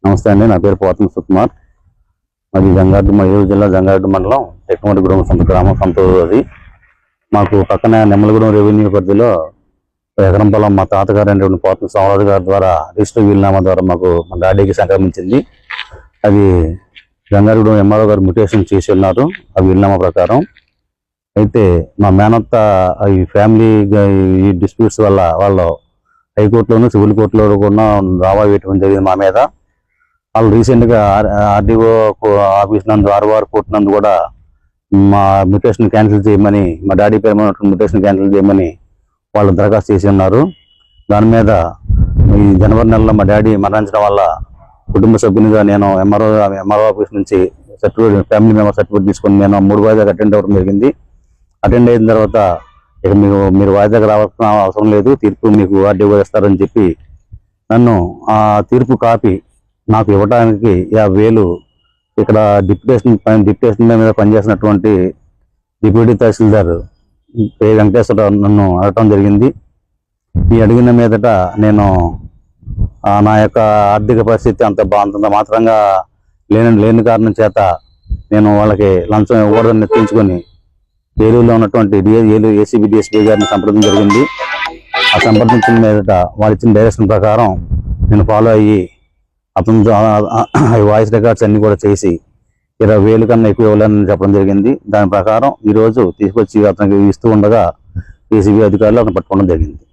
నమస్తే అండి, నా పేరు పోతం సుకుమార్. మాది జంగారెడ్డి, ఏలూరు జిల్లా జంగారెడ్డి మండలం టెక్నమటి గ్రామం సంతూరు. అది మాకు పక్కన నెమ్మలగూడెం రెవెన్యూ పరిధిలో ఎకరం పొలం మా తాతగారు అయినటువంటి పోతం సోమరాజు గారి ద్వారా రిజిస్టర్ వీలునామా ద్వారా మాకు మా డాడీకి సంక్రమించింది. అది జంగారెడ్డి ఎంఆర్ఓ గారు మ్యూటేషన్ చేసి ఉన్నారు ఆ వీలునామా ప్రకారం. అయితే మా మేనత్త ఈ ఫ్యామిలీ ఈ డిస్ప్యూట్స్ వల్ల వాళ్ళు హైకోర్టులోను సివిల్ కోర్టులో కూడా దావా వేయటం జరిగింది మా మీద. వాళ్ళు రీసెంట్గా ఆర్డీఓ ఆఫీస్ నందు ఆర్ఓఆర్ కోర్టు నందు కూడా మా మ్యూటేషన్ క్యాన్సిల్ చేయమని, మా డాడీ పేరు మ్యూటేషన్ క్యాన్సిల్ చేయమని వాళ్ళు దరఖాస్తు చేసి ఉన్నారు. దాని మీద ఈ జనవరి నెలలో మా డాడీ మరణించడం వల్ల కుటుంబ సభ్యునిగా నేను ఎంఆర్ఓ ఆఫీస్ నుంచి సర్టిఫికేట్, ఫ్యామిలీ మెంబర్ సర్టిఫికేట్ తీసుకొని నేను 3 వాయిదాకి అటెండ్ అవ్వడం జరిగింది. అటెండ్ అయిన తర్వాత ఇక మీరు వాయిదాకి రావాల్సిన అవసరం లేదు, తీర్పు మీకు ఆర్డీఓ ఇస్తారని చెప్పి నన్ను ఆ తీర్పు కాపీ నాకు ఇవ్వడానికి 50,000 ఇక్కడ డిప్యూటేషన్ మీద పనిచేసినటువంటి డిప్యూటీ తహసీల్దార్ పే వెంకటేశ్వరరావు నన్ను అడగటం జరిగింది. ఈ అడిగిన మీదట నేను నా యొక్క ఆర్థిక పరిస్థితి అంత మాత్రంగా లేని కారణం చేత నేను వాళ్ళకి లంచం ఇవ్వడం నిర్ణయించుకొని ఏలూరులో ఉన్నటువంటి ఏలూరు ఏసీబీ డిఎస్పీ గారిని సంప్రదించడం జరిగింది. ఆ సంప్రదించిన మీదట వాళ్ళు ఇచ్చిన డైరెక్షన్ ప్రకారం నేను ఫాలో అయ్యి అతను వాయిస్ రికార్డ్స్ అన్ని కూడా చేసి 20,000 కన్నా ఎక్కువ ఇవ్వాలని చెప్పడం జరిగింది. దాని ప్రకారం ఈరోజు తీసుకొచ్చి అతనికి ఇస్తూ ఉండగా ఏసీబీ అధికారులు అతను పట్టుకోవడం జరిగింది.